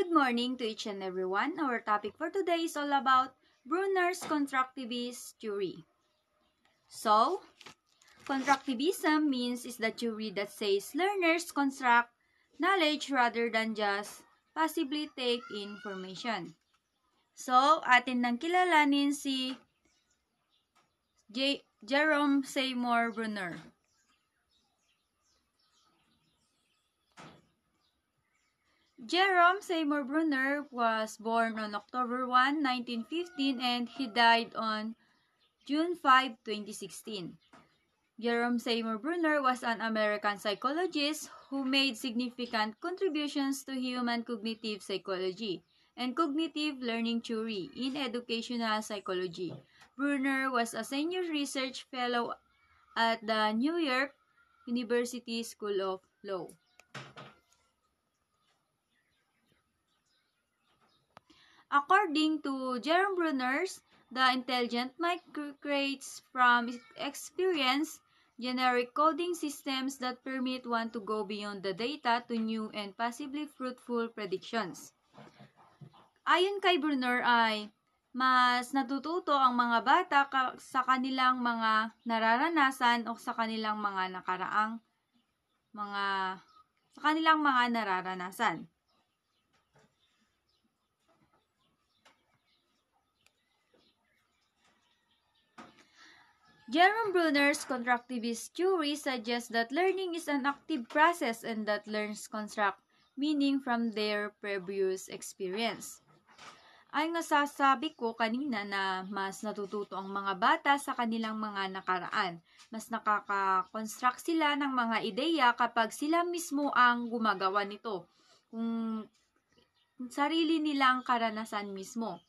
Good morning to each and everyone. Our topic for today is all about Brunner's constructivist theory. So, constructivism means is the theory that says learners construct knowledge rather than just passively take information. So, atin nang kilalanin si Jerome Seymour Brunner. Jerome Seymour Brunner was born on October 1, 1915 and he died on June 5, 2016. Jerome Seymour Brunner was an American psychologist who made significant contributions to human cognitive psychology and cognitive learning theory in educational psychology. Brunner was a senior research fellow at the New York University School of Law. According to Jerome Brunner, the intelligent migrates from experience generic coding systems that permit one to go beyond the data to new and possibly fruitful predictions. Ayon kay Brunner ay mas natututo ang mga bata sa kanilang mga nararanasan o sa kanilang mga nararanasan. Jerome Brunner's constructivist theory suggests that learning is an active process and that learners construct meaning from their previous experience. Ay nasasabi ko kanina na mas natututo ang mga bata sa kanilang mga nakaraan. Mas nakaka-construct sila ng mga ideya kapag sila mismo ang gumagawa nito. Kung sarili nilang karanasan mismo.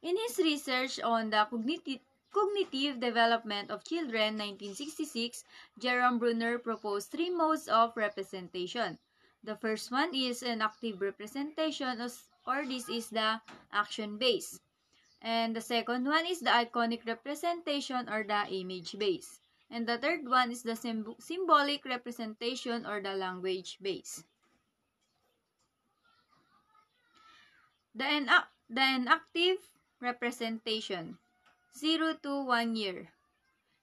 In his research on the cognitive development of children, 1966, Jerome Brunner proposed 3 modes of representation. The first one is an active representation, or this is the action-based. And the second one is the iconic representation, or the image-based. And the third one is the symbolic representation, or the language-based. The inactive representation, 0 to 1 year.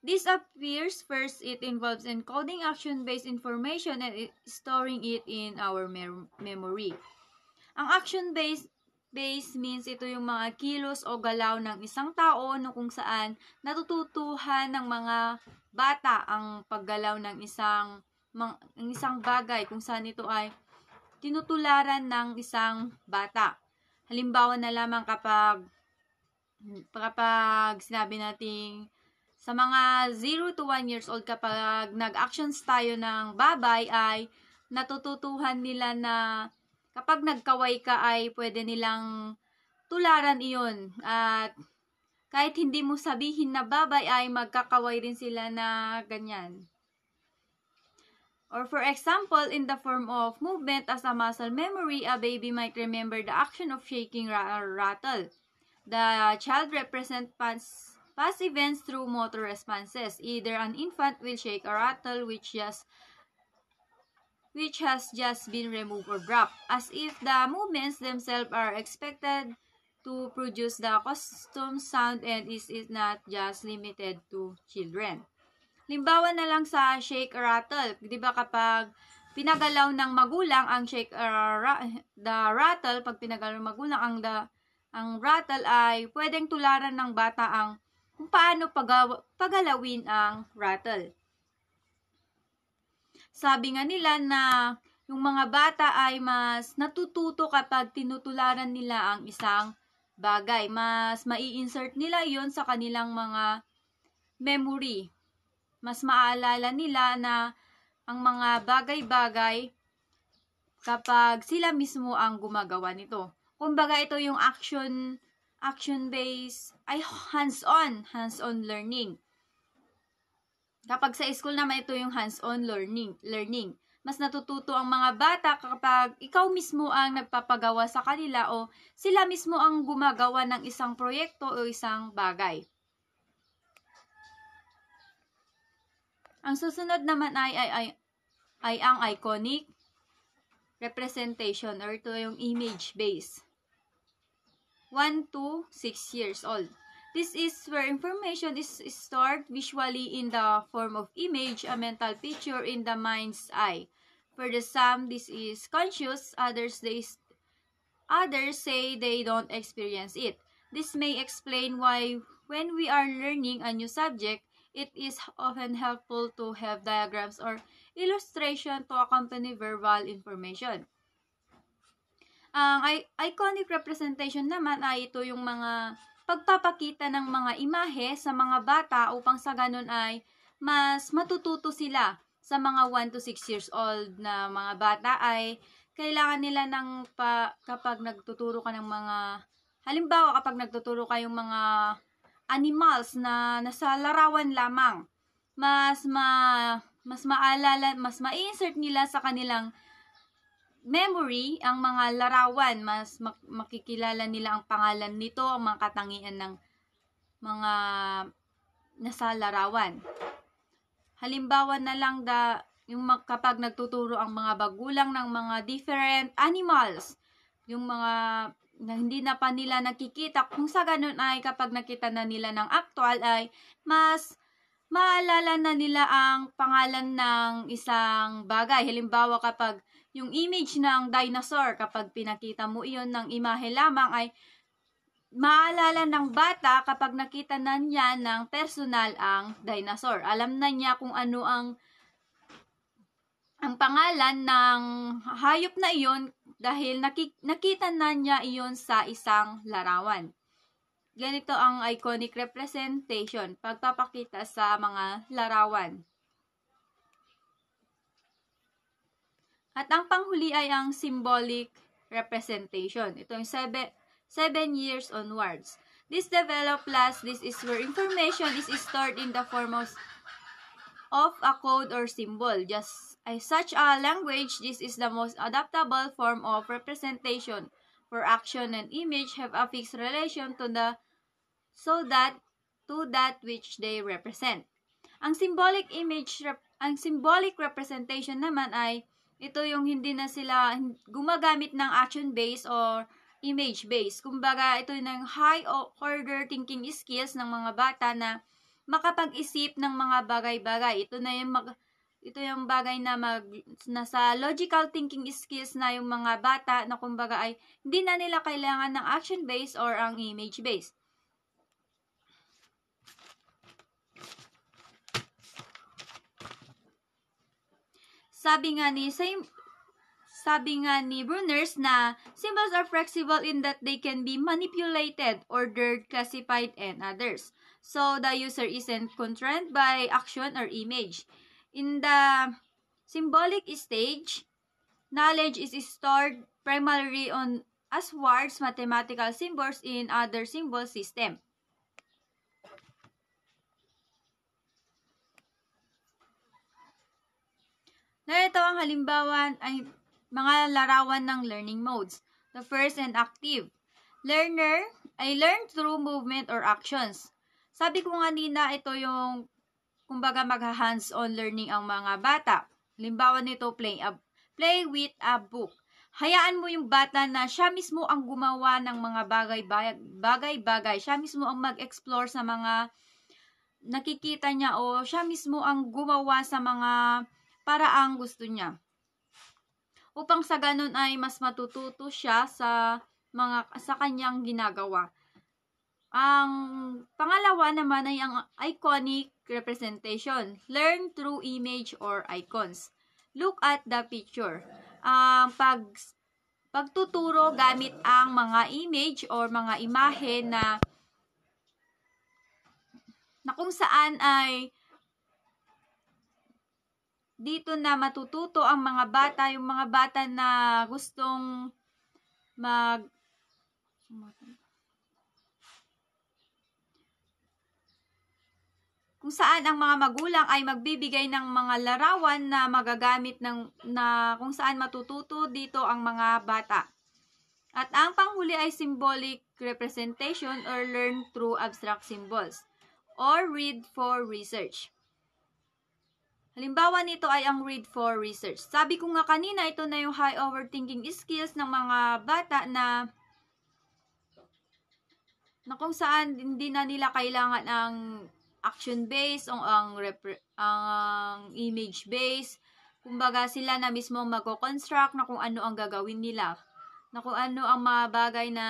This appears first, it involves encoding action-based information and storing it in our memory. Ang action-based means ito yung mga kilos o galaw ng isang tao no kung saan natututuhan ng mga bata ang paggalaw ng isang bagay kung saan ito ay tinutularan ng isang bata. Halimbawa na lamang kapag sinabi nating sa mga 0 to 1 years old, kapag nag-actions tayo ng babay ay natututuhan nila na kapag nagkaway ka ay pwede nilang tularan iyon. At kahit hindi mo sabihin na babay ay magkakaway rin sila na ganyan. Or for example, in the form of movement as a muscle memory, a baby might remember the action of shaking a rattle. The child represents past events through motor responses. Either an infant will shake a rattle which has just been removed or dropped, as if the movements themselves are expected to produce the custom sound and is not just limited to children. Limbawa na lang sa shake a rattle. Di ba kapag pinagalaw ng magulang ang the rattle, pag pinagalaw ng magulang ang rattle ay pwedeng tularan ng bata ang kung paano pagalawin ang rattle. Sabi nga nila na yung mga bata ay mas natututo kapag tinutularan nila ang isang bagay. Mas mai-insert nila yon sa kanilang mga memory. Mas maaalala nila na ang mga bagay-bagay kapag sila mismo ang gumagawa nito. Kumbaga ito yung action-based ay hands-on learning. Kapag sa school naman ito yung hands-on learning. Mas natututo ang mga bata kapag ikaw mismo ang nagpapagawa sa kanila o sila mismo ang gumagawa ng isang proyekto o isang bagay. Ang susunod naman ay ay ang iconic representation or ito yung image base. 1 to 6 years old. This is where information is stored visually in the form of image, a mental picture in the mind's eye. For the some, this is conscious, others say they don't experience it. This may explain why when we are learning a new subject, it is often helpful to have diagrams or illustration to accompany verbal information. Ang iconic representation naman ay ito yung mga pagpapakita ng mga imahe sa mga bata upang sa ganun ay mas matututo sila. Sa mga 1 to 6 years old na mga bata ay kailangan nila kapag nagtuturo ka ng mga, halimbawa kapag nagtuturo kayong mga animals na nasa larawan lamang, mas maalala, mas ma-insert nila sa kanilang memory ang mga larawan, mas makikilala nila ang pangalan nito, ang mga katangian ng mga nasa larawan. Halimbawa na lang kapag nagtuturo ang mga magulang ng mga different animals, yung mga na hindi na pa nila nakikita, kung sa ganun ay kapag nakita na nila ng actual ay mas maalala na nila ang pangalan ng isang bagay. Halimbawa kapag yung image ng dinosaur, kapag pinakita mo iyon ng imahe lamang ay maalala ng bata kapag nakita na niya ng personal ang dinosaur. Alam na niya kung ano ang pangalan ng hayop na iyon dahil nakita na niya iyon sa isang larawan. Ganito ang iconic representation, pagpapakita sa mga larawan. At ang panghuli ay ang symbolic representation. Ito yung 7 years onwards. This developed last, this is where information is stored in the form of a code or symbol. Just as such a language, this is the most adaptable form of representation, for action and image have a fixed relation to that which they represent. Ang symbolic representation naman ay ito yung hindi na sila gumagamit ng action-based or image-based. Kumbaga, ito yung high order thinking skills ng mga bata na makapag-isip ng mga bagay-bagay. Ito yung bagay na nasa logical thinking skills na yung mga bata na kumbaga ay hindi na nila kailangan ng action-based or ang image-based. Sabi nga ni Bruners na symbols are flexible in that they can be manipulated, ordered, classified, and others. So, the user isn't constrained by action or image. In the symbolic stage, knowledge is stored primarily as words, mathematical symbols in other symbol system. Narito ang halimbawa ay mga larawan ng learning modes. The first and active. Learner ay learn through movement or actions. Sabi ko nga nina, ito yung kumbaga mag-hands-on learning ang mga bata. Halimbawa nito, play with a book. Hayaan mo yung bata na siya mismo ang gumawa ng mga bagay-bagay. Siya mismo ang mag-explore sa mga nakikita niya o siya mismo ang gumawa sa mga paraang gusto niya. Upang sa ganun ay mas matututo siya sa kanyang ginagawa. Ang pangalawa naman ay ang iconic representation. Learn through image or icons. Look at the picture. Ang pagtuturo gamit ang mga image or mga imahe na kung saan ay dito na matututo ang mga bata, yung mga bata na gustong kung saan ang mga magulang ay magbibigay ng mga larawan na magagamit na kung saan matututo dito ang mga bata. At ang panghuli ay symbolic representation or learn through abstract symbols or read for research. Halimbawa nito ay ang read for research. Sabi ko nga kanina, ito na yung high overthinking skills ng mga bata na kung saan hindi na nila kailangan ang action-based o ang image-based. Kumbaga sila na mismo magko-construct na kung ano ang gagawin nila. Na kung ano ang mga bagay na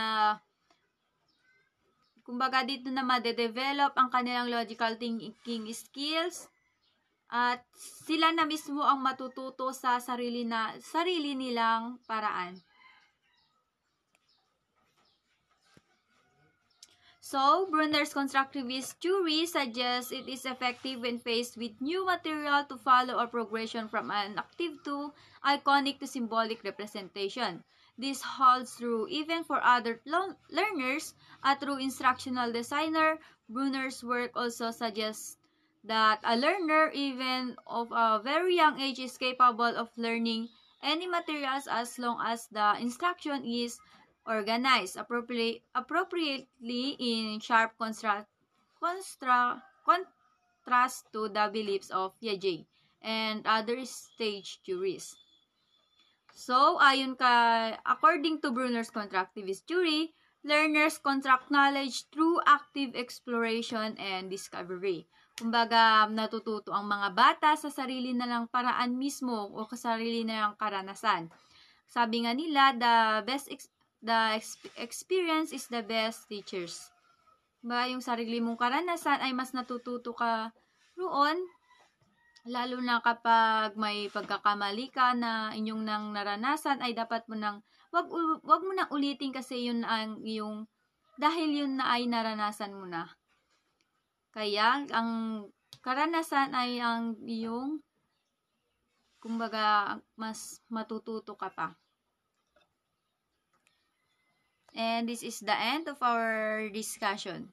kumbaga dito na madedevelop ang kanilang logical thinking skills at sila na mismo ang matututo sa sarili nilang paraan. So, Brunner's constructivist theory suggests it is effective when faced with new material to follow a progression from an active to iconic to symbolic representation. This holds true even for adult learners. A true instructional designer, Brunner's work also suggests that a learner, even of a very young age, is capable of learning any materials as long as the instruction is organized appropriately in sharp contrast to the beliefs of Piaget and other stage theories. So, according to Brunner's constructivist theory, learners construct knowledge through active exploration and discovery. Kumbaga, natututo ang mga bata sa sarili na lang paraan mismo o sa sarili na lang karanasan. Sabi nga nila, the experience is the best teachers. Yung sarili mong karanasan ay mas natututo ka roon, lalo na kapag may pagkakamali ka na inyong nang naranasan ay dapat mo nang wag mo nang ulitin kasi yun ang dahil yun na ay naranasan mo na. Kaya ang karanasan ay ang iyong kumbaga mas matututo ka pa. And this is the end of our discussion.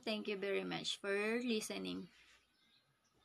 Thank you very much for listening.